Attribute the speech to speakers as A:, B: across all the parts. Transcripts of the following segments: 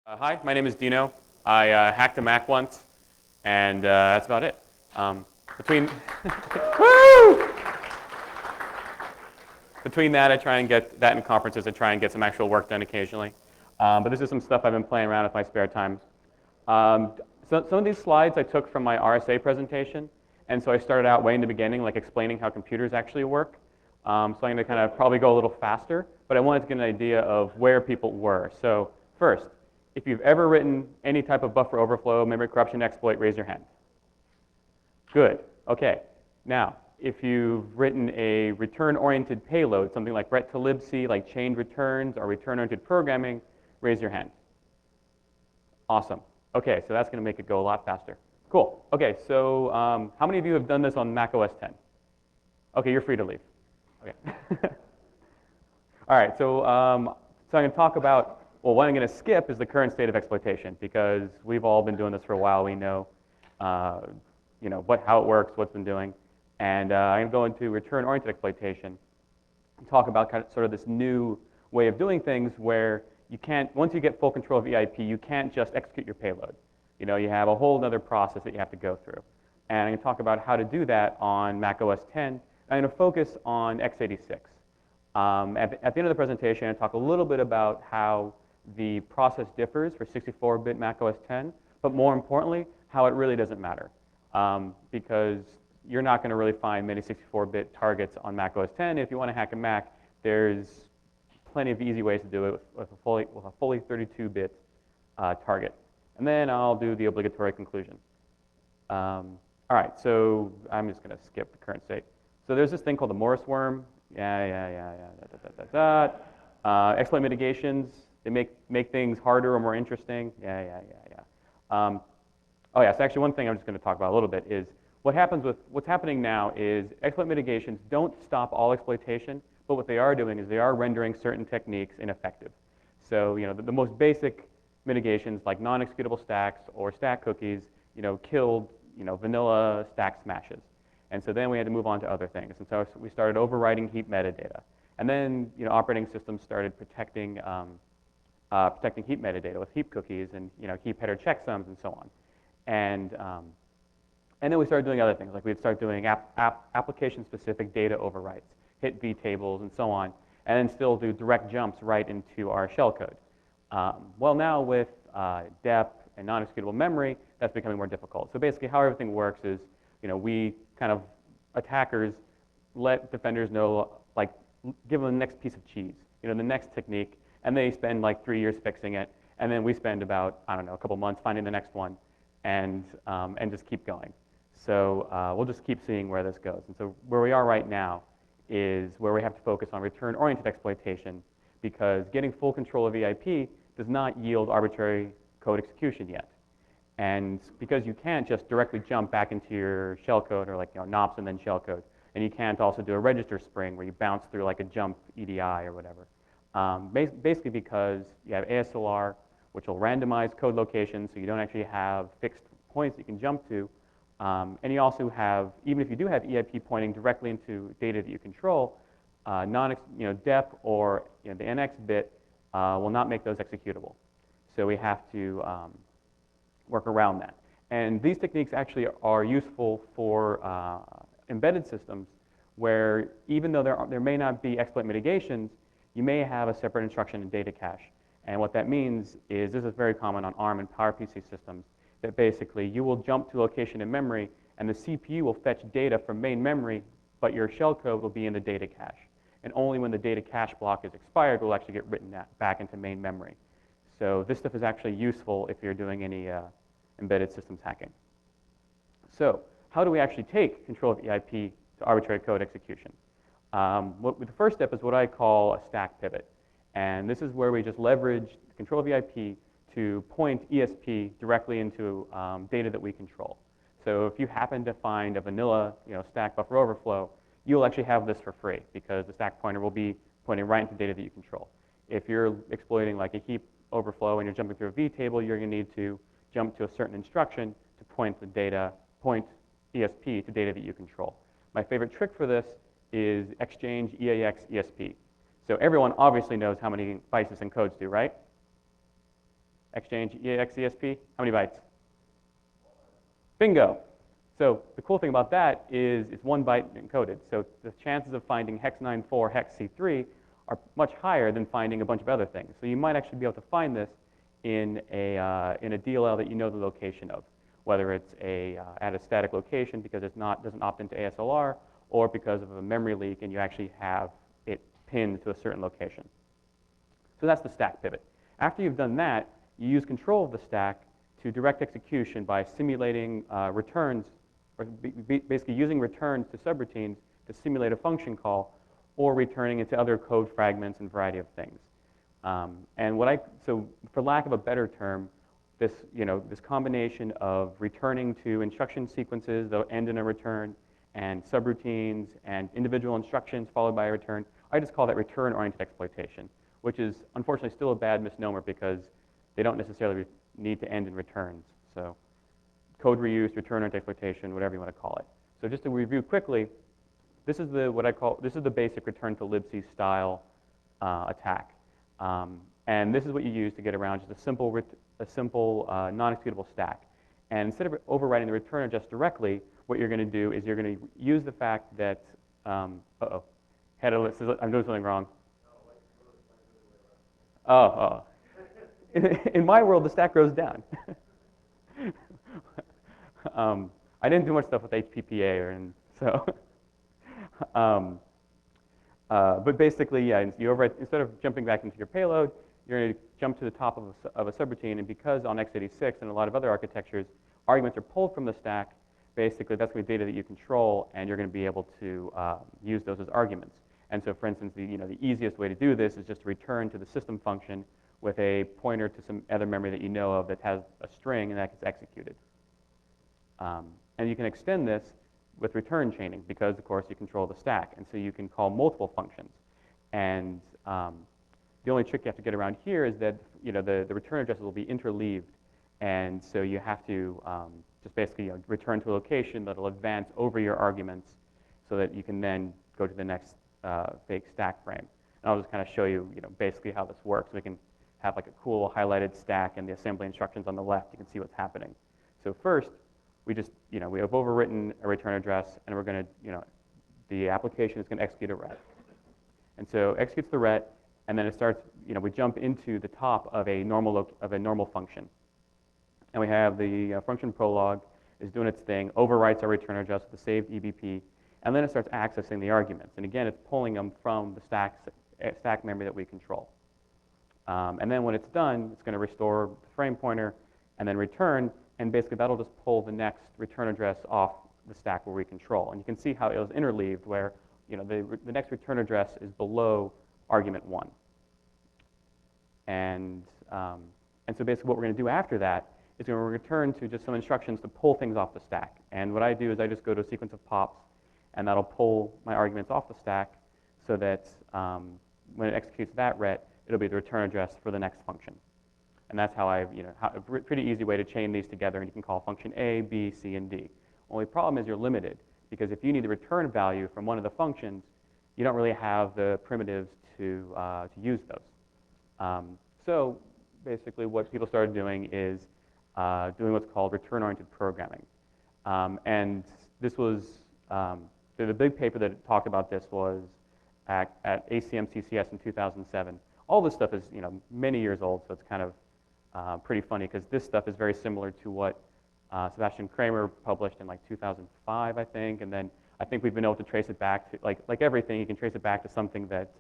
A: Hi, my name is Dino. I hacked a Mac once, and that's about it. Between Woo! Between that, I try and get that in conferences. I try and get some actual work done occasionally. But this is some stuff I've been playing around with my spare time. Um, so some of these slides I took from my RSA presentation, and so I started out way in the beginning, like explaining how computers actually work. So I'm going to kind of probably go a little faster, but I wanted to get an idea of where people were. So first, if you've ever written any type of buffer overflow, memory corruption exploit, raise your hand. Good. Okay. Now, if you've written a return-oriented payload, something like ret to libc, like chained returns or return-oriented programming, raise your hand. Awesome. Okay, so that's going to make it go a lot faster. Cool. Okay, so how many of you have done this on Mac OS 10? Okay, you're free to leave. Okay. All right, so I'm going to talk about, well, what I'm going to skip is the current state of exploitation, because we've all been doing this for a while. We know, how it works, what's been doing. And I'm going to go into return-oriented exploitation and talk about sort of this new way of doing things where you can't, once you get full control of EIP, you can't just execute your payload. You have a whole other process that you have to go through. And I'm going to talk about how to do that on Mac OS 10. I'm going to focus on x86. At the end of the presentation, I'm going to talk a little bit about how the process differs for 64-bit Mac OS 10, but more importantly, how it really doesn't matter. Because you're not going to really find many 64-bit targets on Mac OS 10. If you want to hack a Mac, there's plenty of easy ways to do it with a fully 32-bit target. And then I'll do the obligatory conclusion. All right, so I'm just going to skip the current state. So there's this thing called the Morris worm. Exploit mitigations, they make things harder or more interesting. Oh yeah, so actually one thing I'm just going to talk about a little bit is what's happening now is exploit mitigations don't stop all exploitation, but what they are doing is they are rendering certain techniques ineffective. So the most basic mitigations like non-executable stacks or stack cookies, killed vanilla stack smashes. And so then we had to move on to other things. And so we started overwriting heap metadata. And then operating systems started protecting heap metadata with heap cookies and heap header checksums and so on. And then we started doing other things, like we'd start doing application-specific data overwrites, hit vtables and so on, and then still do direct jumps right into our shellcode. Well, now with dep and non-executable memory, that's becoming more difficult. So basically how everything works is, we kind of, attackers let defenders know, like, give them the next piece of cheese, the next technique, and they spend like 3 years fixing it, and then we spend about, I don't know, a couple months finding the next one, and just keep going. So we'll just keep seeing where this goes. And so where we are right now is where we have to focus on return-oriented exploitation, because getting full control of EIP does not yield arbitrary code execution yet. And because you can't just directly jump back into your shellcode or like NOPS and then shellcode, and you can't also do a register spring where you bounce through like a jump EDI or whatever. Basically because you have ASLR, which will randomize code locations so you don't actually have fixed points you can jump to. And you also have, even if you do have EIP pointing directly into data that you control, dep or the NX bit will not make those executable. So we have to work around that. And these techniques actually are useful for embedded systems where even though there may not be exploit mitigations, you may have a separate instruction in data cache. And what that means is, this is very common on ARM and PowerPC systems, that basically you will jump to a location in memory and the CPU will fetch data from main memory, but your shellcode will be in the data cache. And only when the data cache block is expired will actually get written back into main memory. So this stuff is actually useful if you're doing any embedded systems hacking. So how do we actually take control of EIP to arbitrary code execution? The first step is what I call a stack pivot. And this is where we just leverage the control of EIP to point ESP directly into data that we control. So if you happen to find a vanilla stack buffer overflow, you'll actually have this for free because the stack pointer will be pointing right into data that you control. If you're exploiting like a heap overflow and you're jumping through a vtable, you're going to need to jump to a certain instruction to point ESP to data that you control. My favorite trick for this is exchange EAX ESP. So everyone obviously knows how many bytes this encodes to, right? exchange EAX ESP? How many bytes? Bingo. So the cool thing about that is it's 1 byte encoded. So the chances of finding hex 94, hex C3 are much higher than finding a bunch of other things. So you might actually be able to find this in a DLL that you know the location of, whether it's at a static location because it doesn't opt into ASLR, or because of a memory leak and you actually have it pinned to a certain location. So that's the stack pivot. After you've done that, you use control of the stack to direct execution by simulating returns, or basically using returns to subroutines to simulate a function call, or returning it to other code fragments and a variety of things. So for lack of a better term, this combination of returning to instruction sequences that end in a return, and subroutines, and individual instructions followed by a return, I just call that return-oriented exploitation, which is unfortunately still a bad misnomer because they don't necessarily need to end in returns. So code reuse, return-oriented exploitation, whatever you want to call it. So just to review quickly, this is the basic return to libc style attack. And this is what you use to get around just a simple non-executable stack. And instead of overriding the return address directly, what you're going to do is you're going to use the fact that, I'm doing something wrong. In my world, the stack goes down. I didn't do much stuff with HPPA, but basically, yeah, instead of jumping back into your payload, you're going to jump to the top of a subroutine, and because on x86 and a lot of other architectures, arguments are pulled from the stack, basically that's going to be data that you control, and you're going to be able to use those as arguments. And so, for instance, the easiest way to do this is just to return to the system function with a pointer to some other memory that you know of that has a string, and that gets executed. And you can extend this with return chaining because, of course, you control the stack. And so you can call multiple functions. And the only trick you have to get around here is that the return addresses will be interleaved. And so you have to just basically return to a location that will advance over your arguments so that you can then go to the next fake stack frame. And I'll just kind of show you, basically how this works. We can have like a cool highlighted stack and the assembly instructions on the left. You can see what's happening. So first, we just, we have overwritten a return address, and we're going to, the application is going to execute a ret. And so executes the ret, and then it starts, we jump into the top of a normal function. And we have the function prologue is doing its thing, overwrites our return address with the saved EBP, and then it starts accessing the arguments. And again, it's pulling them from the stack memory that we control. And then when it's done, it's going to restore the frame pointer and then return, and basically that'll just pull the next return address off the stack where we control. And you can see how it was interleaved where the next return address is below argument 1. And so basically what we're going to do after that is we're going to return to just some instructions to pull things off the stack. And what I do is I just go to a sequence of pops, and that'll pull my arguments off the stack so that when it executes that ret, it'll be the return address for the next function. And that's how a pretty easy way to chain these together, and you can call function A, B, C, and D. Only problem is you're limited, because if you need the return value from one of the functions, you don't really have the primitives to use those. So basically what people started doing is doing what's called return-oriented programming. And this was, the big paper that talked about this was at ACM CCS in 2007. All this stuff is many years old, so it's kind of pretty funny because this stuff is very similar to what Sebastian Kramer published in like 2005, I think, and then I think we've been able to trace it back to like everything. You can trace it back to something that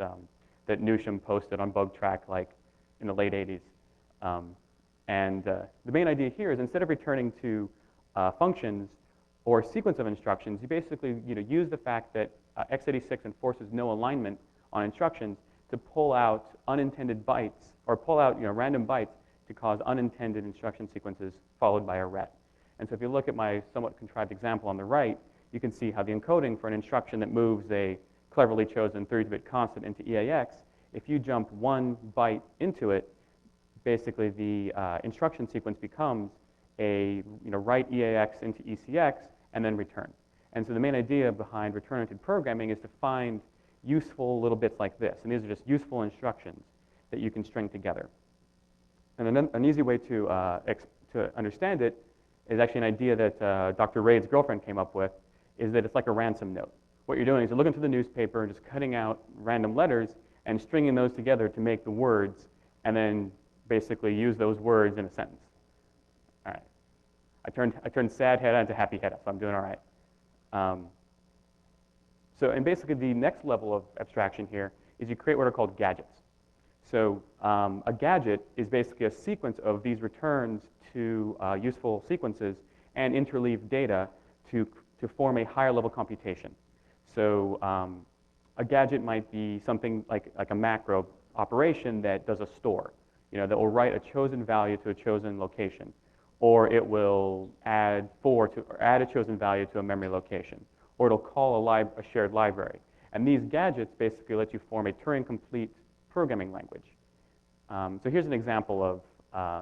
A: that Newsham posted on BugTrack like in the late 80s. The main idea here is instead of returning to functions or a sequence of instructions, you basically use the fact that x86 enforces no alignment on instructions to pull out unintended bytes or pull out random bytes to cause unintended instruction sequences followed by a ret. And so if you look at my somewhat contrived example on the right, you can see how the encoding for an instruction that moves a cleverly chosen 32-bit constant into EAX, if you jump 1 byte into it, basically the instruction sequence becomes a write EAX into ECX and then return. And so the main idea behind return-oriented programming is to find useful little bits like this. And these are just useful instructions that you can string together. And an easy way to understand it is actually an idea that Dr. Raid's girlfriend came up with, is that it's like a ransom note. What you're doing is you're looking through the newspaper and just cutting out random letters and stringing those together to make the words, and then basically use those words in a sentence. All right. I turned sad head into happy head, so I'm doing all right. And basically the next level of abstraction here is you create what are called gadgets. So a gadget is basically a sequence of these returns to useful sequences and interleaved data to form a higher level computation. So a gadget might be something like a macro operation that does a store, that will write a chosen value to a chosen location, or it will add a chosen value to a memory location, or it'll call a shared library. And these gadgets basically let you form a Turing-complete programming language. So here's an example of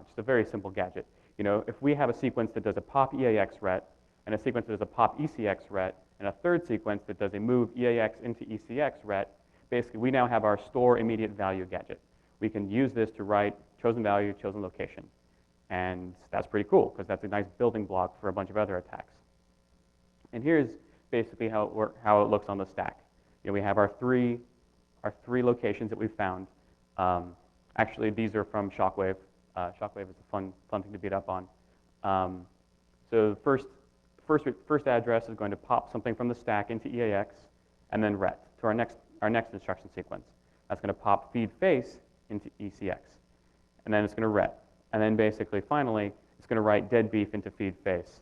A: just a very simple gadget. If we have a sequence that does a pop EAX ret, and a sequence that does a pop ECX ret, and a third sequence that does a move EAX into ECX ret, basically we now have our store immediate value gadget. We can use this to write chosen value, chosen location. And that's pretty cool, because that's a nice building block for a bunch of other attacks. And here's basically how it looks on the stack. We have our three locations that we found. Actually, these are from Shockwave. Shockwave is a fun thing to beat up on. So the first address is going to pop something from the stack into EAX, and then ret to our next instruction sequence. That's going to pop feed face into ECX, and then it's going to ret. And then basically, finally, it's going to write dead beef into feed face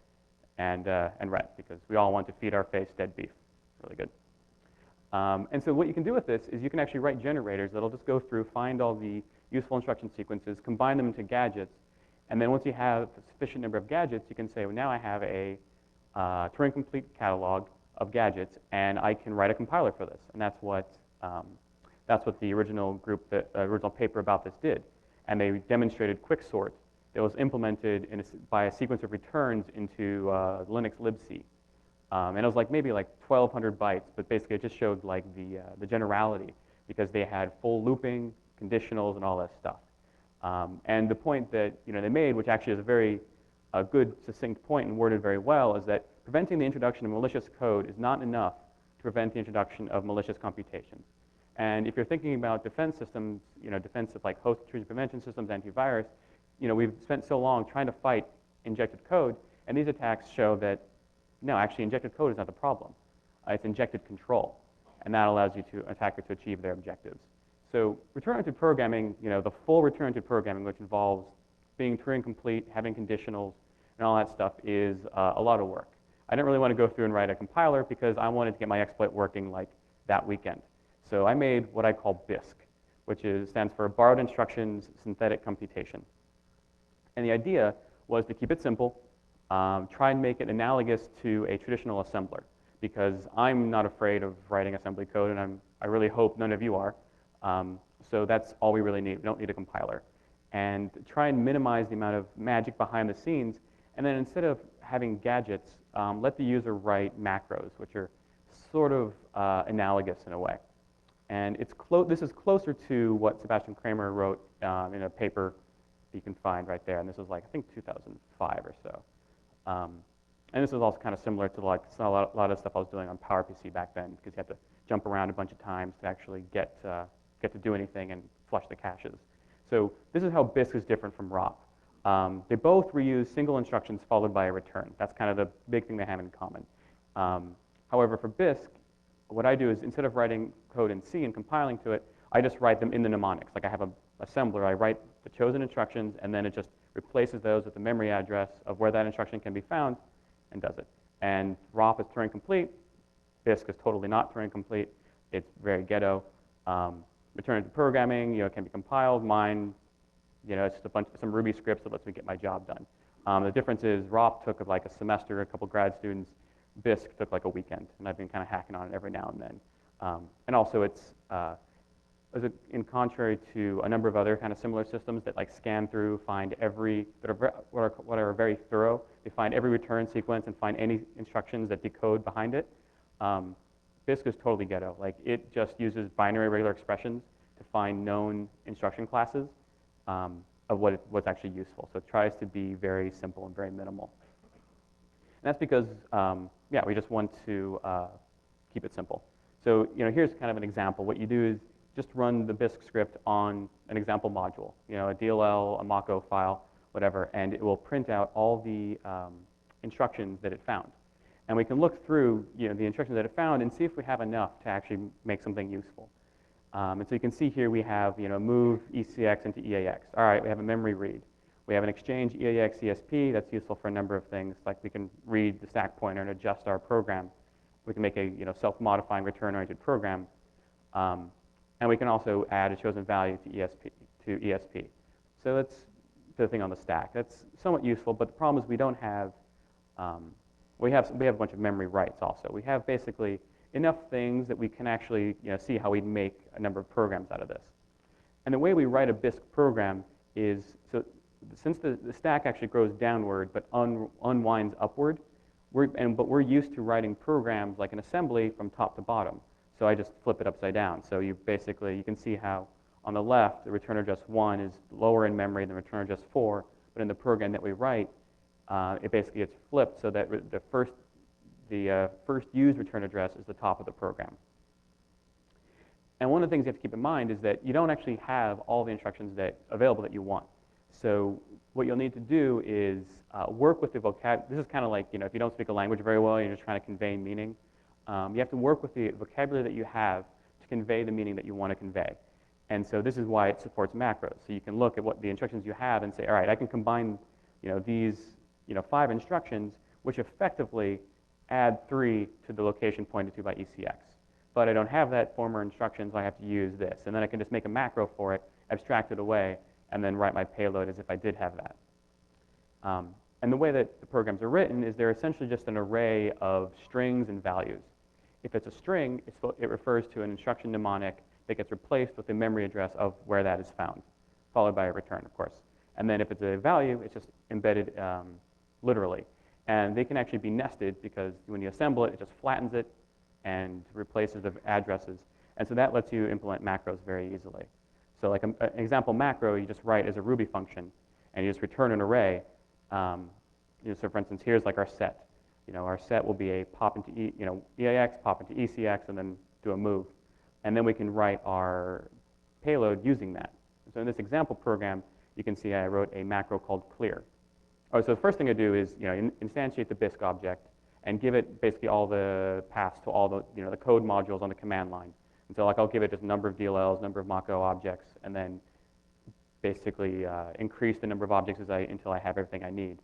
A: and ret, because we all want to feed our face dead beef. Really good. And so what you can do with this is you can actually write generators that'll just go through, find all the useful instruction sequences, combine them into gadgets, and then once you have a sufficient number of gadgets, you can say, well, now I have a Turing-complete catalog of gadgets, and I can write a compiler for this. And that's what the original paper about this did. And they demonstrated quicksort that was implemented by a sequence of returns into Linux libc. And it was maybe 1,200 bytes, but basically it just showed the generality, because they had full looping, conditionals, and all that stuff. And the point that they made, which actually is a very good, succinct point and worded very well, is that preventing the introduction of malicious code is not enough to prevent the introduction of malicious computations. And if you're thinking about defense systems, defensive host intrusion prevention systems, antivirus, we've spent so long trying to fight injected code, and these attacks show that no, actually injected code is not the problem. It's injected control, and that allows you attacker to achieve their objectives. So return-oriented programming, the full return-oriented programming, which involves being Turing complete, having conditionals, and all that stuff, is a lot of work. I didn't really want to go through and write a compiler because I wanted to get my exploit working that weekend. So I made what I call BISC, which stands for Borrowed Instructions Synthetic Computation. And the idea was to keep it simple, try and make it analogous to a traditional assembler, because I'm not afraid of writing assembly code, and I really hope none of you are. So that's all we really need. We don't need a compiler. And try and minimize the amount of magic behind the scenes, and then instead of having gadgets, let the user write macros, which are sort of analogous in a way. And this is closer to what Sebastian Kramer wrote in a paper you can find right there. And this was I think 2005 or so. And this is also kind of similar to a lot of stuff I was doing on PowerPC back then, because you had to jump around a bunch of times to actually get to do anything and flush the caches. So this is how BISC is different from ROP. They both reuse single instructions followed by a return. That's kind of the big thing they have in common. However, for BISC, what I do is instead of writing code in C and compiling to it, I just write them in the mnemonics. I have an assembler, I write the chosen instructions, and then it just replaces those with the memory address of where that instruction can be found and does it. And ROP is Turing complete. BISC is totally not Turing complete. It's very ghetto. Return to programming, can be compiled. Mine, it's just some Ruby scripts that lets me get my job done. The difference is ROP took a semester, a couple grad students. BISC took a weekend, and I've been kind of hacking on it every now and then. And also, it's in contrary to a number of other kind of similar systems that scan through, find what are very thorough. They find every return sequence and find any instructions that decode behind it. BISC is totally ghetto. It just uses binary regular expressions to find known instruction classes. A of what's actually useful. So it tries to be very simple and very minimal. And that's because, yeah, we just want to keep it simple. So here's kind of an example. What you do is just run the Bisq script on an example module, a DLL, a Mako file, whatever, and it will print out all the instructions that it found. And we can look through the instructions that it found and see if we have enough to actually make something useful. And so you can see here we have move ECX into EAX. All right, we have a memory read. We have an exchange EAX ESP. That's useful for a number of things, like we can read the stack pointer and adjust our program. We can make a self-modifying return-oriented program. And we can also add a chosen value to ESP. So that's the thing on the stack. That's somewhat useful, but the problem is we don't have, we have a bunch of memory writes also. We have basically enough things that we can actually see how we'd make a number of programs out of this. And the way we write a Bisq program is, so since the stack actually grows downward but unwinds upward, but we're used to writing programs like an assembly from top to bottom. So I just flip it upside down. So you can see how on the left, the return address 1 is lower in memory than return address 4, but in the program that we write, it basically gets flipped so that the first used return address is the top of the program. And one of the things you have to keep in mind is that you don't actually have all the instructions available that you want. So what you'll need to do is work with the vocabulary. This is kind of like, if you don't speak a language very well, you're just trying to convey meaning. You have to work with the vocabulary that you have to convey the meaning that you want to convey. And so this is why it supports macros. So you can look at what the instructions you have and say, all right, I can combine these 5 instructions, which effectively add 3 to the location pointed to by ECX. But I don't have that former instruction, so I have to use this. And then I can just make a macro for it, abstract it away, and then write my payload as if I did have that. And the way that the programs are written is they're essentially just an array of strings and values. If it's a string, it refers to an instruction mnemonic that gets replaced with the memory address of where that is found, followed by a return, of course. And then if it's a value, it's just embedded literally. And they can actually be nested because when you assemble it, it just flattens it and replaces the addresses. And so that lets you implement macros very easily. So like an example macro, you just write as a Ruby function, and you just return an array. So for instance, here's like our set. Our set will be a pop into EAX, pop into ECX, and then do a move. And then we can write our payload using that. So in this example program, you can see I wrote a macro called clear. So the first thing I do is instantiate the Bisq object and give it basically all the paths to all the the code modules on the command line. And so like I'll give it just a number of DLLs, number of Mako objects, and then basically increase the number of objects until I have everything I need.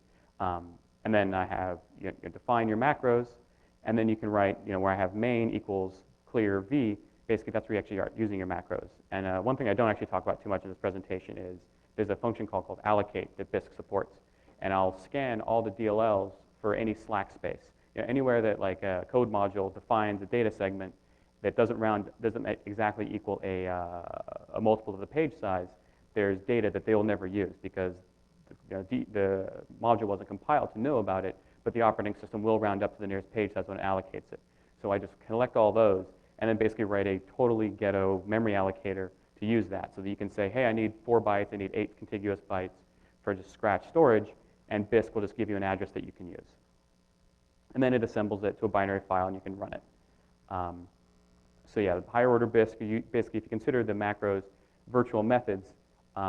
A: And then I have you define your macros, and then you can write where I have main equals clear v. Basically, that's where you actually are using your macros. And one thing I don't actually talk about too much in this presentation is there's a function called allocate that Bisq supports, and I'll scan all the DLLs for any slack space. Anywhere that like a code module defines a data segment that doesn't exactly equal a multiple of the page size, there's data that they will never use because the module wasn't compiled to know about it, but the operating system will round up to the nearest page size when it allocates it. So I just collect all those and then basically write a totally ghetto memory allocator to use that so that you can say, hey, I need 4 bytes, I need 8 contiguous bytes for just scratch storage, and Bisq will just give you an address that you can use. And then it assembles it to a binary file and you can run it. So yeah, higher order Bisq, basically if you consider the macros virtual methods,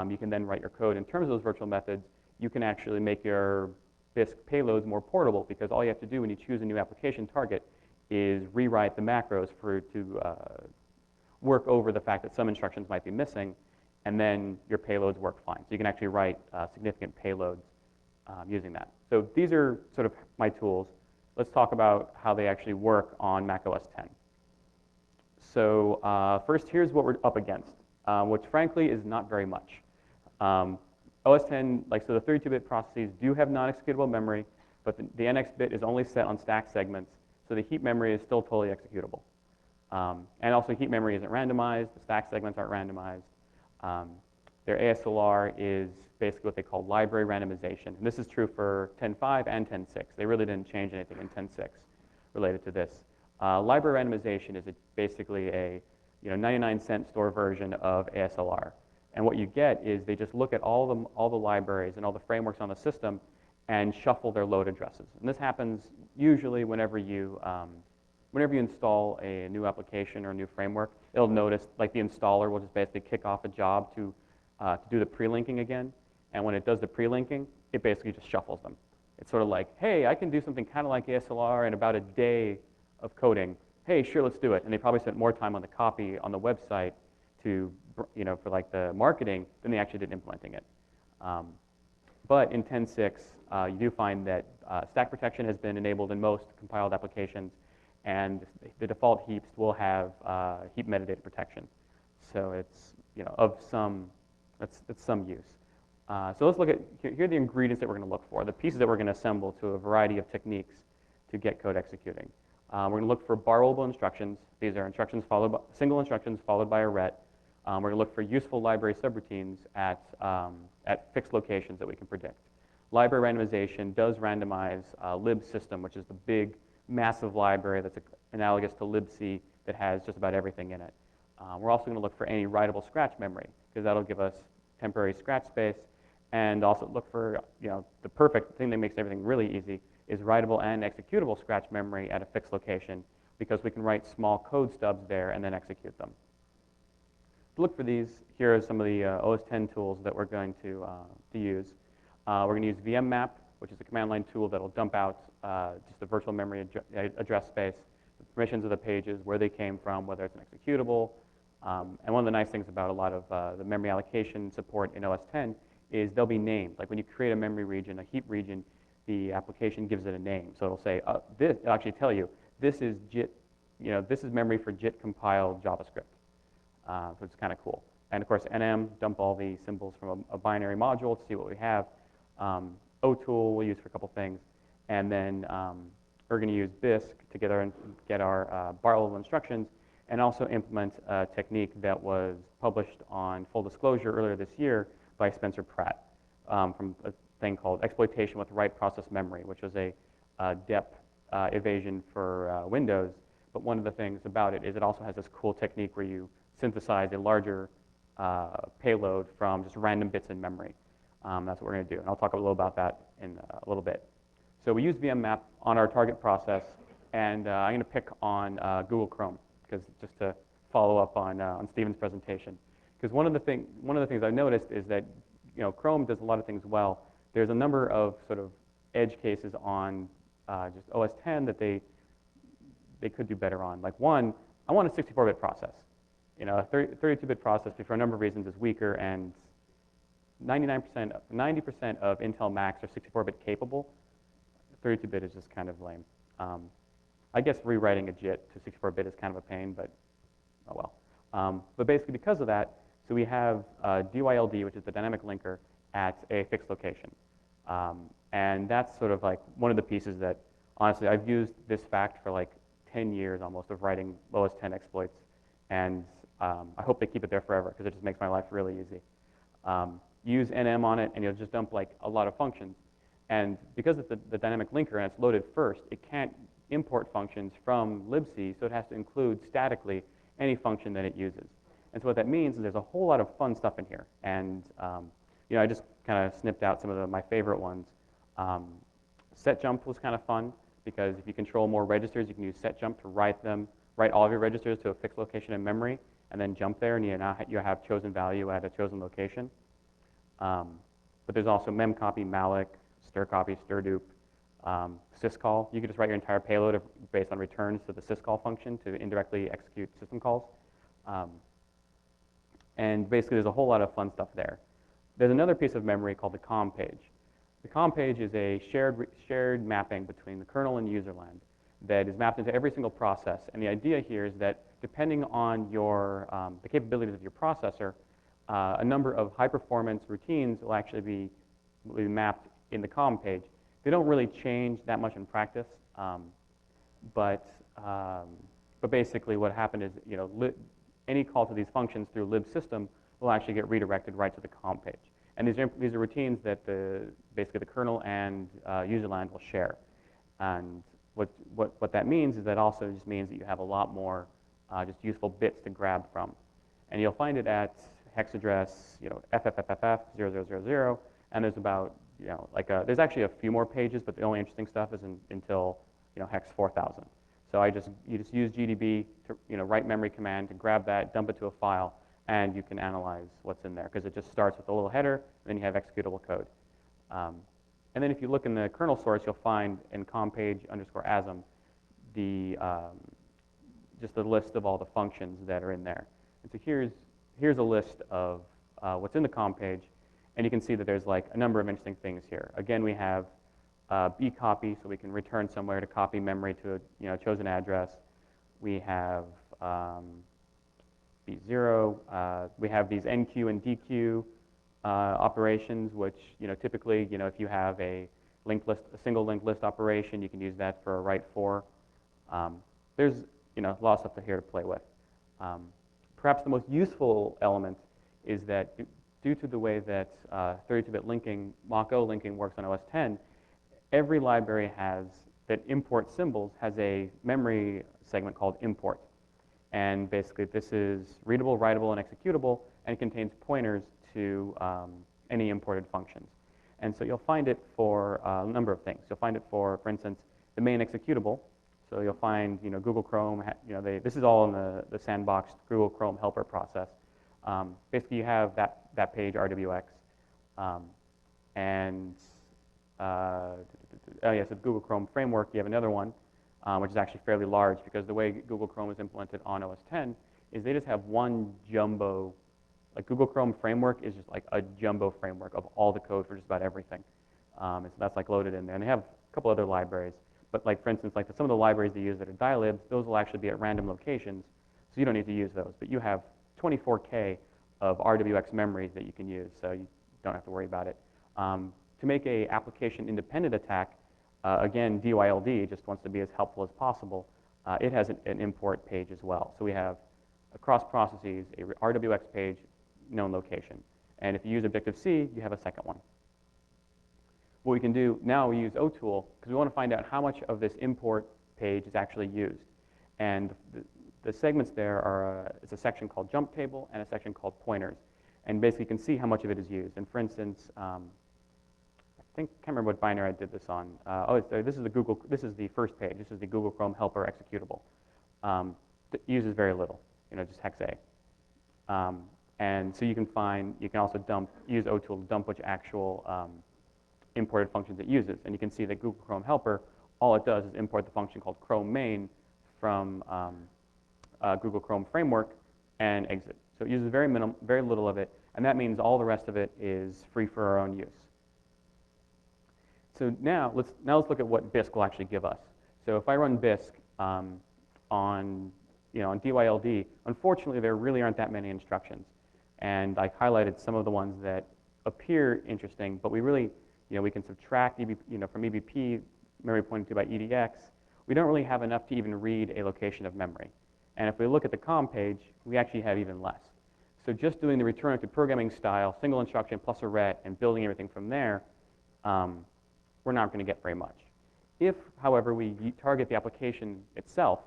A: you can then write your code in terms of those virtual methods. You can actually make your Bisq payloads more portable because all you have to do when you choose a new application target is rewrite the macros to work over the fact that some instructions might be missing, and then your payloads work fine. So you can actually write significant payloads using that. So these are sort of my tools. Let's talk about how they actually work on Mac OS X. So first, here's what we're up against, which frankly is not very much. OS X, so the 32-bit processes do have non-executable memory, but the NX bit is only set on stack segments, so the heap memory is still totally executable. And also heap memory isn't randomized, the stack segments aren't randomized. Their ASLR is basically what they call library randomization. And this is true for 10.5 and 10.6. They really didn't change anything in 10.6 related to this. Library randomization is basically a 99-cent store version of ASLR. And what you get is they just look at all the libraries and all the frameworks on the system and shuffle their load addresses. And this happens usually whenever you install a new application or a new framework. It'll notice, like the installer will just basically kick off a job to do the pre-linking again. And when it does the pre-linking, it basically just shuffles them. It's sort of like, hey, I can do something kind of like ASLR in about a day of coding. Hey, sure, let's do it. And they probably spent more time on the copy on the website to, for like the marketing than they actually did implementing it. But in 10.6, you do find that stack protection has been enabled in most compiled applications, and the default heaps will have heap metadata protection. So it's of some use. So let's look at here are the ingredients that we're going to look for, the pieces that we're going to assemble to a variety of techniques to get code executing. We're going to look for borrowable instructions. These are instructions followed by single instructions followed by a ret. We're going to look for useful library subroutines at fixed locations that we can predict. Library randomization does randomize libsystem, which is the big, massive library that's analogous to libc that has just about everything in it. We're also going to look for any writable scratch memory, because that'll give us temporary scratch space, and also look for the perfect thing that makes everything really easy is writable and executable scratch memory at a fixed location, because we can write small code stubs there and then execute them. To look for these, here are some of the OS X tools that we're going to use. We're going to use vmmap, which is a command line tool that will dump out just the virtual memory address space, the permissions of the pages, where they came from, whether it's an executable. And one of the nice things about a lot of the memory allocation support in OS X is they'll be named. Like when you create a memory region, a heap region, the application gives it a name. So it'll say, it'll actually tell you, this is JIT, this is memory for JIT compiled JavaScript. So it's kind of cool. And of course, nm, dump all the symbols from a binary module to see what we have. otool we'll use for a couple things. And then we're going to use bisq to get our borrowable instructions, and also implement a technique that was published on full disclosure earlier this year by Spencer Pratt from a thing called exploitation with write process memory, which was a depth evasion for Windows. But one of the things about it is it also has this cool technique where you synthesize a larger payload from just random bits in memory. That's what we're going to do, and I'll talk a little about that in a little bit. So we use vmmap on our target process, and I'm going to pick on Google Chrome, because just to follow up on Stephen's presentation. Because one of the things I've noticed is that Chrome does a lot of things well. There's a number of sort of edge cases on just OS X that they could do better on. Like one, I want a 64-bit process. A 32-bit process, for a number of reasons, is weaker, and 90% of Intel Macs are 64-bit capable. 32-bit is just kind of lame. I guess rewriting a JIT to 64-bit is kind of a pain, but oh well. But basically because of that, so we have DYLD, which is the dynamic linker, at a fixed location. And that's sort of like one of the pieces that, honestly, I've used this fact for like 10 years almost of writing OS X exploits. And I hope they keep it there forever, because it just makes my life really easy. Use nm on it, and you'll just dump like a lot of functions. And because it's the dynamic linker and it's loaded first, it can't import functions from libc, so it has to include statically any function that it uses. And so what that means is there's a whole lot of fun stuff in here. And I just kind of snipped out some of my favorite ones. Set jump was kind of fun, because if you control more registers, you can use set jump to write all of your registers to a fixed location in memory, and then jump there, and you have chosen value at a chosen location. But there's also memcopy, malloc, strcpy, strdupe, syscall. You could just write your entire payload based on returns to the syscall function to indirectly execute system calls. And basically, there's a whole lot of fun stuff there. There's another piece of memory called the COM page. The COM page is a shared mapping between the kernel and userland that is mapped into every single process. And the idea here is that depending on the capabilities of your processor, a number of high-performance routines will actually be mapped in the COM page. They don't really change that much in practice, but basically what happened is any call to these functions through libsystem will actually get redirected right to the COM page. And these are routines that basically the kernel and userland will share. And what that means is that also just means that you have a lot more just useful bits to grab from. And you'll find it at hex address, FFFFF0000, and there's about, there's actually a few more pages, but the only interesting stuff is until, hex 4000. So you just use GDB to, write memory command to grab that, dump it to a file, and you can analyze what's in there because it just starts with a little header, and then you have executable code. And then if you look in the kernel source, you'll find in compage_asm just a list of all the functions that are in there. And so here's a list of what's in the com page, and you can see that there's like a number of interesting things here. Again, we have bcopy, so we can return somewhere to copy memory to a chosen address. We have b0. We have these enqueue and dequeue operations, which typically if you have a single linked list operation, you can use that for a write for. There's a lot of stuff here to play with. Perhaps the most useful element is that due to the way that 32-bit linking, Mach-O linking works on OS X, every library that imports symbols has a memory segment called import. And basically this is readable, writable, and executable, and it contains pointers to any imported functions. And so you'll find it for a number of things. You'll find it for instance, the main executable. So you'll find, Google Chrome, this is all in the sandboxed Google Chrome helper process. Basically, you have that page, RWX, and yes, the Google Chrome framework, you have another one, which is actually fairly large because the way Google Chrome is implemented on OS X is they just have one jumbo, like Google Chrome framework is just like a jumbo framework of all the code for just about everything. And so that's like loaded in there. And they have a couple other libraries. But like, for instance, like some of the libraries they use that are dilibs, those will actually be at random locations, so you don't need to use those. But you have 24K of RWX memories that you can use, so you don't have to worry about it. To make a application-independent attack, again, DYLD just wants to be as helpful as possible. It has an import page as well. So we have across processes, a RWX page, known location. And if you use Objective-C, you have a second one. What we can do now, we use OTool because we want to find out how much of this import page is actually used. And the segments there are, it's a section called jump table and a section called pointers. And basically you can see how much of it is used. And for instance, I can't remember what binary I did this on. This is the first page. This is the Google Chrome helper executable. It uses very little, just hex A. And so you can also use OTool to dump which actual imported functions it uses. And you can see that Google Chrome helper, all it does is import the function called Chrome main from Google Chrome framework and exit. So it uses very little of it, and that means all the rest of it is free for our own use. So now let's look at what Bisq will actually give us. So if I run Bisq on DYLD, unfortunately there really aren't that many instructions. And I highlighted some of the ones that appear interesting, but we really we can subtract from EBP memory pointed to by EDX. We don't really have enough to even read a location of memory. And if we look at the COM page, we actually have even less. So just doing the return to programming style, single instruction plus a ret, and building everything from there, we're not going to get very much. If, however, we target the application itself,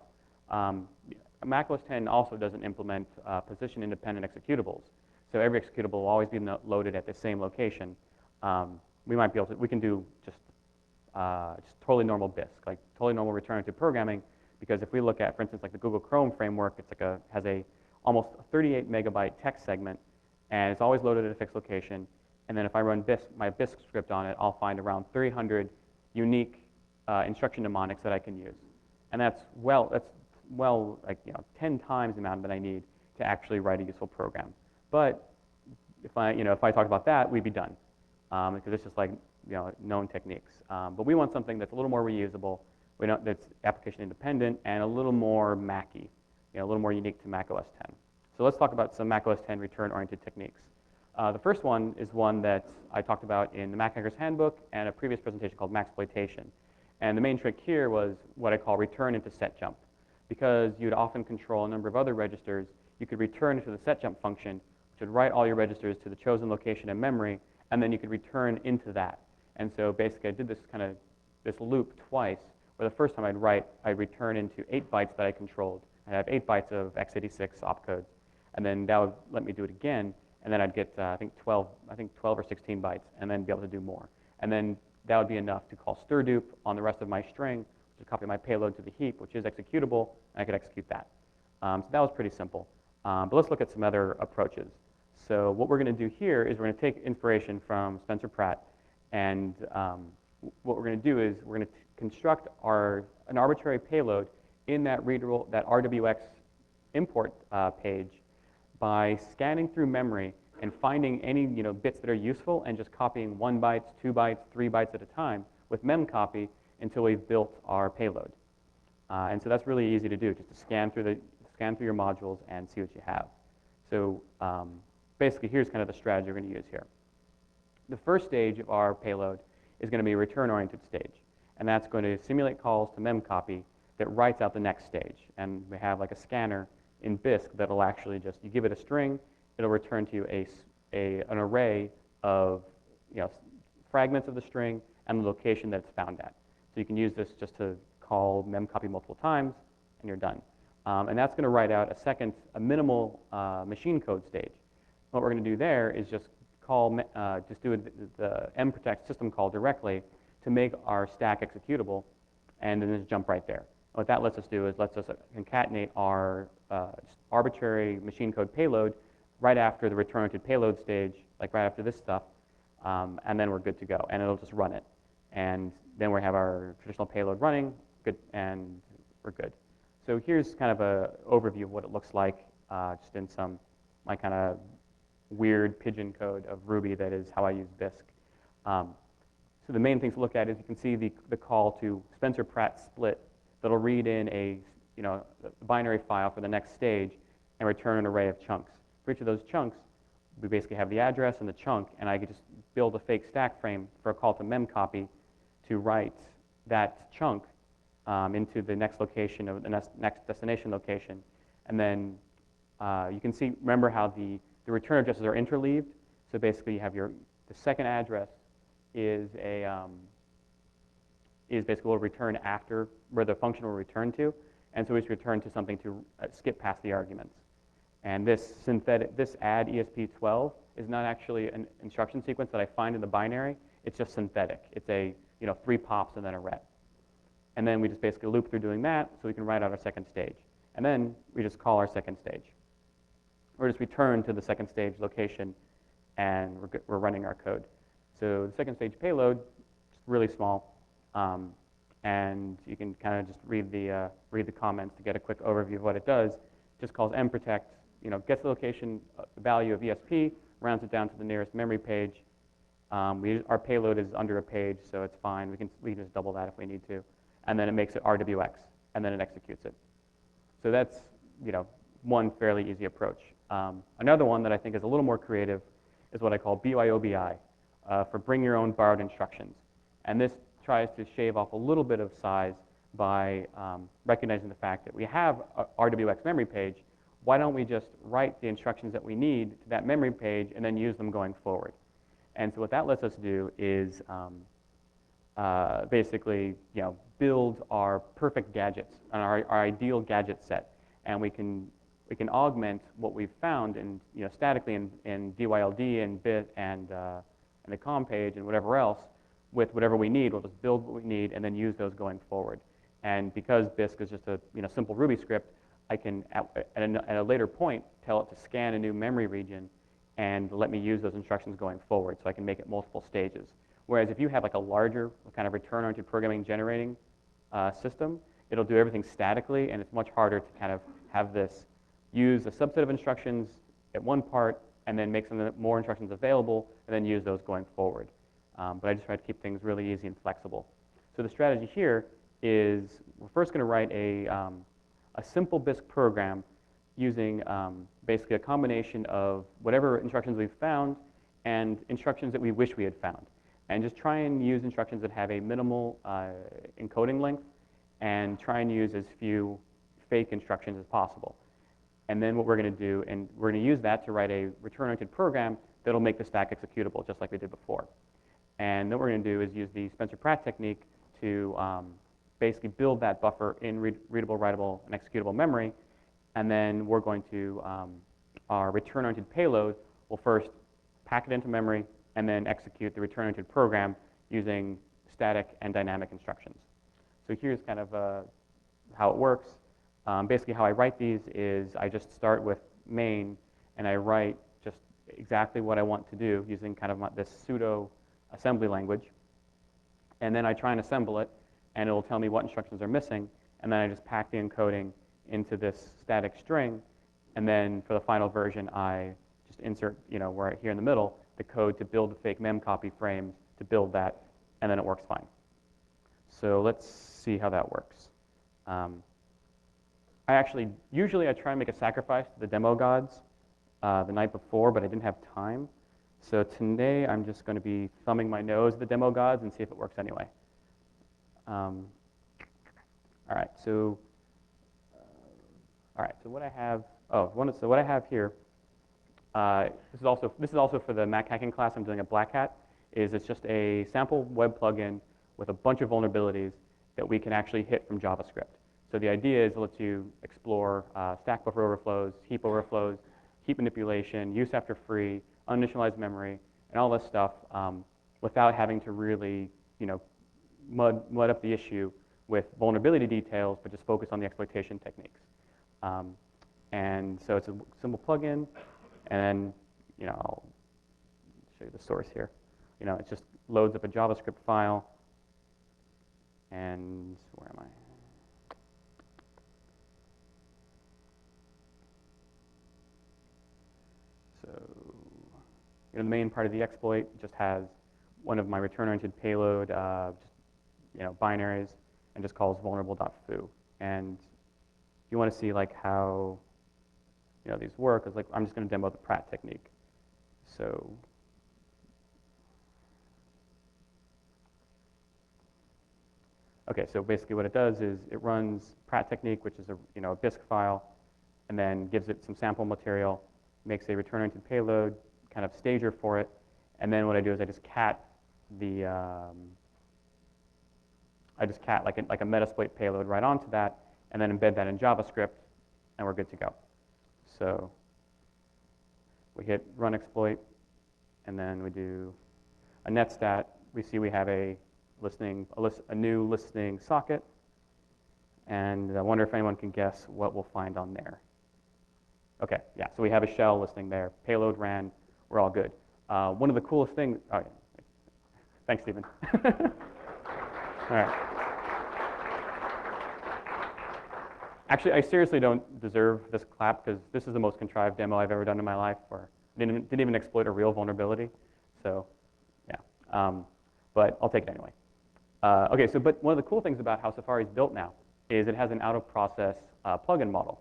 A: Mac OS X also doesn't implement position-independent executables. So every executable will always be loaded at the same location. We can do just totally normal Bisq, like totally normal return to programming, because if we look at, for instance, like the Google Chrome framework, it's like has a almost 38 megabyte text segment, and it's always loaded at a fixed location. And then if I run my Bisq script on it, I'll find around 300 unique instruction mnemonics that I can use, and that's 10 times the amount that I need to actually write a useful program. But if I talked about that, we'd be done. Because it's just like known techniques. But we want something that's a little more reusable, that's application independent, and a little more Mac-y, a little more unique to Mac OS X. So let's talk about some Mac OS X return-oriented techniques. The first one is one that I talked about in the Mac Hacker's Handbook and a previous presentation called Maxploitation. And the main trick here was what I call return into set jump. Because you'd often control a number of other registers, you could return into the set jump function, which would write all your registers to the chosen location in memory, and then you could return into that. And so basically I did this loop twice, where the first time I'd return into 8 bytes that I controlled. I have 8 bytes of x86 opcodes, and then that would let me do it again. and then I'd get I think 12 or 16 bytes, and then be able to do more. And then that would be enough to call stirdupe on the rest of my string, to copy my payload to the heap, which is executable, and I could execute that. So that was pretty simple. But let's look at some other approaches. So what we're going to do here is we're going to take inspiration from Spencer Pratt, and what we're going to do is we're going to construct an arbitrary payload in that RWX import page by scanning through memory and finding any bits that are useful and just copying 1 byte, 2 bytes, 3 bytes at a time with memcopy until we've built our payload. And so that's really easy to do, just to scan through your modules and see what you have. So basically, here's kind of the strategy we're going to use here. The first stage of our payload is going to be a return-oriented stage, and that's going to simulate calls to memcopy that writes out the next stage. And we have like a scanner in Bisq that'll actually you give it a string, it'll return to you an array of fragments of the string and the location that it's found at. So you can use this just to call memcopy multiple times, and you're done. And that's going to write out a minimal machine code stage. What we're going to do there is just do the mprotect system call directly to make our stack executable, and then just jump right there. What that lets us do is lets us concatenate our arbitrary machine code payload right after the return-oriented payload stage, like right after this stuff, and then we're good to go, and it'll just run it. And then we have our traditional payload running, and we're good. So here's kind of an overview of what it looks like, just in my kind of weird pigeon code of Ruby that is how I use Bisq. So the main things to look at is you can see the call to Spencer Pratt split that'll read in a binary file for the next stage and return an array of chunks. For each of those chunks, we basically have the address and the chunk, and I could just build a fake stack frame for a call to memcopy to write that chunk into the next location of the next destination location. And then you can see, remember how the return addresses are interleaved. So basically you have the second address is basically will return after where the function will return to. And so we should return to something to skip past the arguments. And this add ESP12 is not actually an instruction sequence that I find in the binary. It's just synthetic. It's 3 pops and then a ret. And then we just basically loop through doing that so we can write out our second stage. And then we just call our second stage. Or just return to the second stage location, and we're running our code. So the second stage payload is really small, and you can kind of just read the comments to get a quick overview of what it does. Just calls mprotect, gets the location value of ESP, rounds it down to the nearest memory page. Our payload is under a page, so it's fine. We can just double that if we need to. And then it makes it RWX, and then it executes it. So that's one fairly easy approach. Another one that I think is a little more creative is what I call BYOBI, for bring your own borrowed instructions. And this tries to shave off a little bit of size by recognizing the fact that we have a RWX memory page. Why don't we just write the instructions that we need to that memory page and then use them going forward? And so what that lets us do is basically build our perfect gadgets and our ideal gadget set, and we can augment what we've found in statically in DYLD and bit and the COM page and whatever else with whatever we need. We'll just build what we need and then use those going forward. And because Bisq is just a simple Ruby script, I can at a later point tell it to scan a new memory region and let me use those instructions going forward, so I can make it multiple stages. Whereas if you have like a larger kind of return-oriented programming generating system, it'll do everything statically, and it's much harder to kind of have this use a subset of instructions at one part and then make some more instructions available and then use those going forward. But I just try to keep things really easy and flexible. So the strategy here is we're first going to write a simple Bisq program using basically a combination of whatever instructions we've found and instructions that we wish we had found. And just try and use instructions that have a minimal encoding length, and try and use as few fake instructions as possible. And then what we're going to do, and we're going to use that to write a return-oriented program that'll make the stack executable, just like we did before. And then what we're going to do is use the Spencer Pratt technique to basically build that buffer in readable, writable, and executable memory. And then we're going to, our return-oriented payload will first pack it into memory and then execute the return-oriented program using static and dynamic instructions. So here's kind of how it works. Basically, how I write these is I just start with main, and I write just exactly what I want to do using kind of this pseudo assembly language. And then I try and assemble it, and it will tell me what instructions are missing, and then I just pack the encoding into this static string, and then for the final version, I just insert, right here in the middle, the code to build the fake memcopy frames to build that, and then it works fine. So let's see how that works. Usually I try and make a sacrifice to the demo gods the night before, but I didn't have time. So today I'm just going to be thumbing my nose at the demo gods and see if it works anyway. All right, so what I have, so what I have here, this is also for the Mac hacking class I'm doing at Black Hat, it's just a sample web plugin with a bunch of vulnerabilities that we can actually hit from JavaScript. So the idea is it lets you explore stack buffer overflows, heap overflows, heap manipulation, use after free, uninitialized memory, and all this stuff without having to really, mud up the issue with vulnerability details, but just focus on the exploitation techniques. And so it's a simple plugin, and I'll show you the source here. It just loads up a JavaScript file, and where am I? So, the main part of the exploit just has one of my return-oriented payload, binaries, and just calls vulnerable.foo. And if you want to see how these work, I'm just going to demo the Pratt technique. So, okay, so basically what it does is it runs Pratt technique, which is a BISC file, and then gives it some sample material, makes a return-oriented payload, kind of stager for it, and then what I do is I just cat the like a Metasploit payload right onto that, and then embed that in JavaScript, and we're good to go. So we hit run exploit, and then we do a netstat. We see we have a new listening socket, and I wonder if anyone can guess what we'll find on there. Okay, yeah, so we have a shell listening there. Payload ran, we're all good. One of the coolest things, oh yeah, thanks, Stephen. All right. Actually, I seriously don't deserve this clap because this is the most contrived demo I've ever done in my life, where I didn't even exploit a real vulnerability. So, yeah, but I'll take it anyway. Okay, but one of the cool things about how Safari is built now is it has an out-of-process plugin model.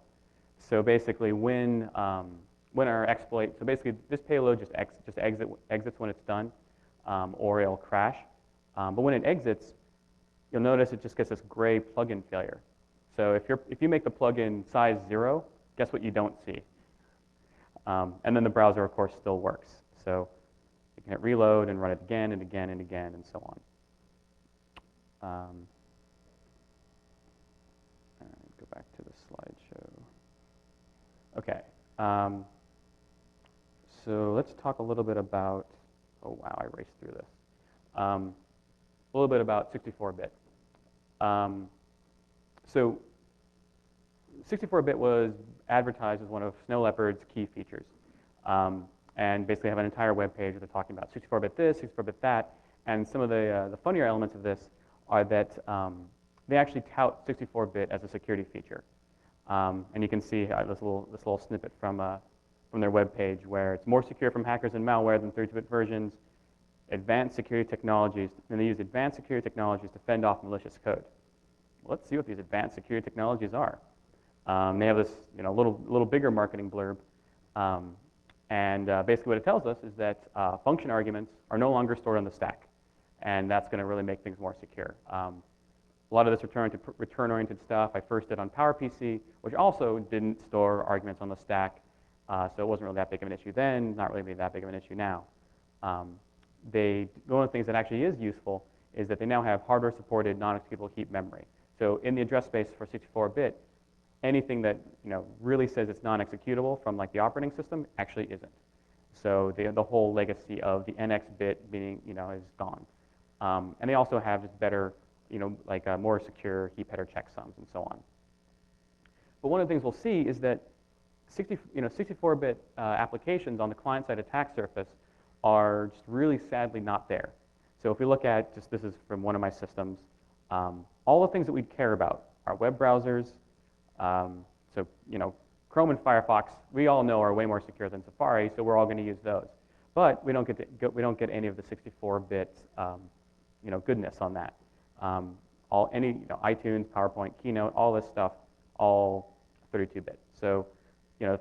A: So basically, when our exploit, so basically this payload just exits when it's done, or it'll crash. But when it exits, you'll notice it just gets this gray plugin failure. So if you make the plugin size 0, guess what you don't see? And then the browser, of course, still works. So you can hit reload and run it again and again and again and so on. And go back to the slideshow. Okay. So let's talk a little bit about, oh wow, I raced through this. A little bit about 64-bit. So 64-bit was advertised as one of Snow Leopard's key features. And basically have an entire web page where they're talking about 64-bit this, 64-bit that. And some of the funnier elements of this are that they actually tout 64-bit as a security feature. And you can see this little snippet from their web page where it's more secure from hackers and malware than 32-bit versions, advanced security technologies, and they use advanced security technologies to fend off malicious code. Well, let's see what these advanced security technologies are. They have this little bigger marketing blurb, and basically what it tells us is that function arguments are no longer stored on the stack, and that's going to really make things more secure. A lot of this return-oriented stuff I first did on PowerPC, which also didn't store arguments on the stack, so it wasn't really that big of an issue then, not really that big of an issue now. One of the things that actually is useful is that they now have hardware-supported non-executable heap memory. So in the address space for 64-bit, anything that really says it's non-executable from the operating system actually isn't. So the whole legacy of the NX bit being, is gone. And they also have just better, like more secure heap header checksums and so on. But one of the things we'll see is that 64-bit applications on the client-side attack surface are just really sadly not there. So if we look at this is from one of my systems, all the things that we'd care about, our web browsers, so Chrome and Firefox, we all know are way more secure than Safari, so we're all going to use those. But we don't get any of the 64-bit goodness on that. iTunes, PowerPoint, Keynote, all this stuff, all 32-bit. So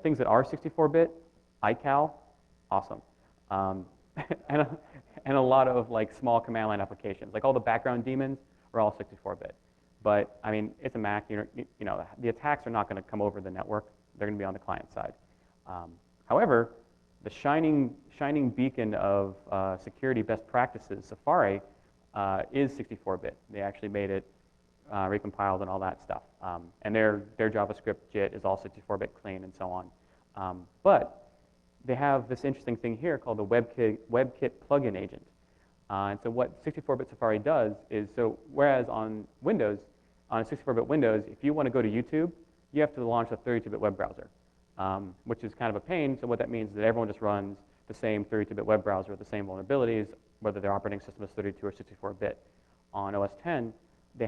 A: things that are 64-bit, iCal, awesome, and a lot of like small command line applications, like all the background daemons are all 64-bit. But I mean, it's a Mac. The attacks are not going to come over the network. They're going to be on the client side. However, the shining beacon of security best practices, Safari, is 64-bit. They actually made it recompiled and all that stuff. And their JavaScript JIT is all 64-bit clean and so on. But they have this interesting thing here called the WebKit plugin agent. And so what 64-bit Safari does is, whereas on Windows, on a 64-bit Windows, if you want to go to YouTube, you have to launch a 32-bit web browser, which is kind of a pain. So what that means is that everyone just runs the same 32-bit web browser with the same vulnerabilities, whether their operating system is 32 or 64-bit. On OS X, they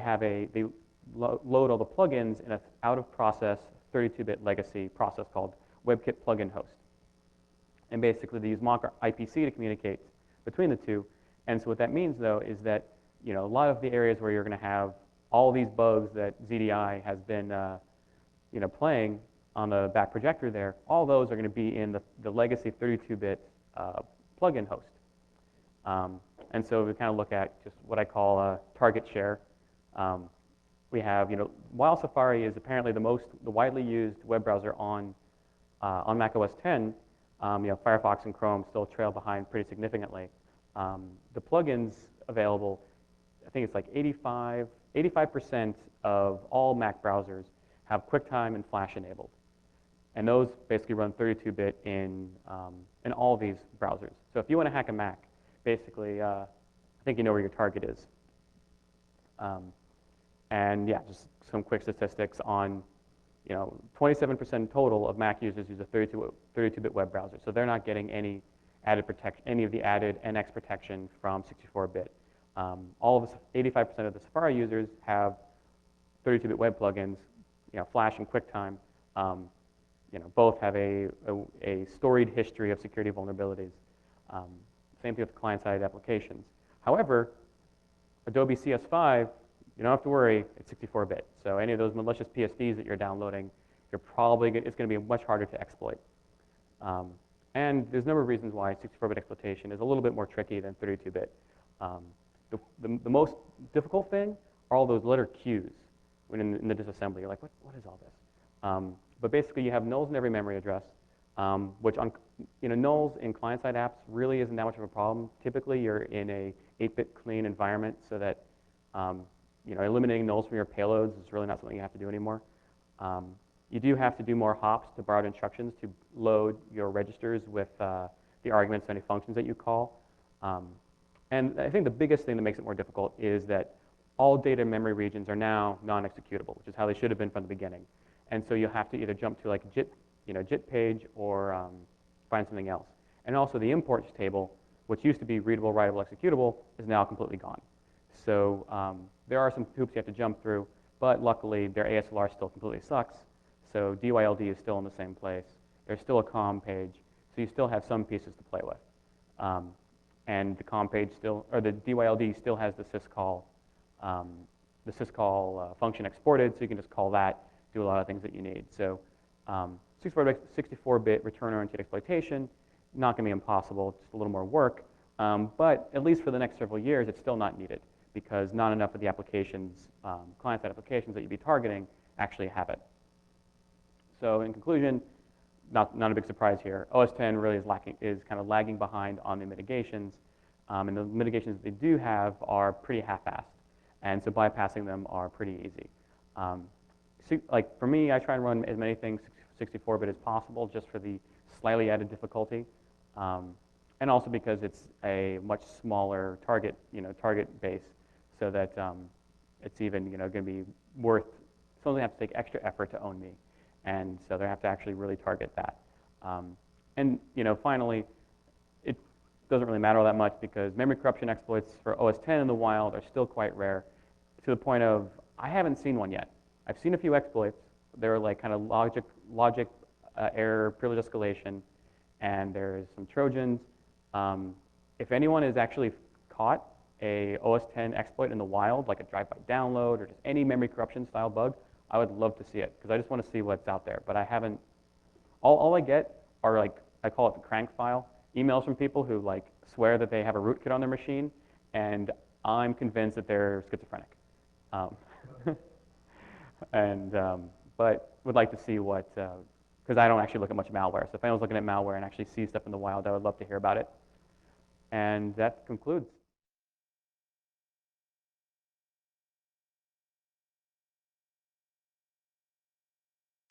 A: load all the plugins in an out-of-process 32-bit legacy process called WebKit plugin host. And basically, they use mock IPC to communicate between the two. And so what that means, though, is that a lot of the areas where you're going to have all these bugs that ZDI has been playing on the back projector there, all those are going to be in the legacy 32-bit plugin host. And so we kind of look at just what I call a target share. We have, while Safari is apparently the widely used web browser on Mac OS X, Firefox and Chrome still trail behind pretty significantly. The plugins available, I think it's like 85% of all Mac browsers have QuickTime and Flash enabled. And those basically run 32-bit in all these browsers. So if you want to hack a Mac, basically, I think you know where your target is. And yeah, just some quick statistics on, 27% total of Mac users use a 32-bit web browser. So they're not getting any added protection, any of the added NX protection from 64-bit. All of the 85% of the Safari users have 32-bit web plugins, Flash and QuickTime. Both have a storied history of security vulnerabilities. Same thing with client-side applications. However, Adobe CS5, you don't have to worry, it's 64-bit. So any of those malicious PSDs that you're downloading, it's going to be much harder to exploit. And there's a number of reasons why 64-bit exploitation is a little bit more tricky than 32-bit. The most difficult thing are all those letter Qs when in the disassembly. You're like, what is all this? But basically, you have nulls in every memory address, which on nulls in client-side apps really isn't that much of a problem. Typically, you're in a 8-bit clean environment, so that eliminating nulls from your payloads is really not something you have to do anymore. You do have to do more hops to borrowed instructions to load your registers with the arguments and any functions that you call. And I think the biggest thing that makes it more difficult is that all data memory regions are now non-executable, which is how they should have been from the beginning. And so you'll have to either jump to like a JIT page or find something else. And also the imports table, which used to be readable, writable, executable, is now completely gone. So there are some hoops you have to jump through, but luckily their ASLR still completely sucks. So DYLD is still in the same place. There's still a COM page, so you still have some pieces to play with. And the COM page still, or the DYLD still has the syscall function exported, so you can just call that, do a lot of things that you need. So 64-bit return-oriented exploitation, not going to be impossible, just a little more work. But at least for the next several years, it's still not needed because not enough of the applications, client-side applications that you'd be targeting actually have it. So in conclusion, not a big surprise here. OS X really is kind of lagging behind on the mitigations, and the mitigations that they do have are pretty half-assed, and so bypassing them are pretty easy. Like for me, I try and run as many things 64-bit as possible, just for the slightly added difficulty. And also because it's a much smaller target, target base, so that it's even, going to be worth. Someone's going to have to take extra effort to own me, and so they have to actually really target that. And finally, it doesn't really matter all that much because memory corruption exploits for OS X in the wild are still quite rare, to the point of I haven't seen one yet. I've seen a few exploits. They're like kind of logic error, privilege escalation, and there's some Trojans. If anyone has actually caught a OS X exploit in the wild, like a drive-by download or just any memory corruption style bug, I would love to see it because I just want to see what's out there. But I haven't. All I get are like I call it the crank file emails from people who like swear that they have a rootkit on their machine, and I'm convinced that they're schizophrenic. But would like to see what, because I don't actually look at much malware. So if anyone's looking at malware and actually sees stuff in the wild, I would love to hear about it. And that concludes.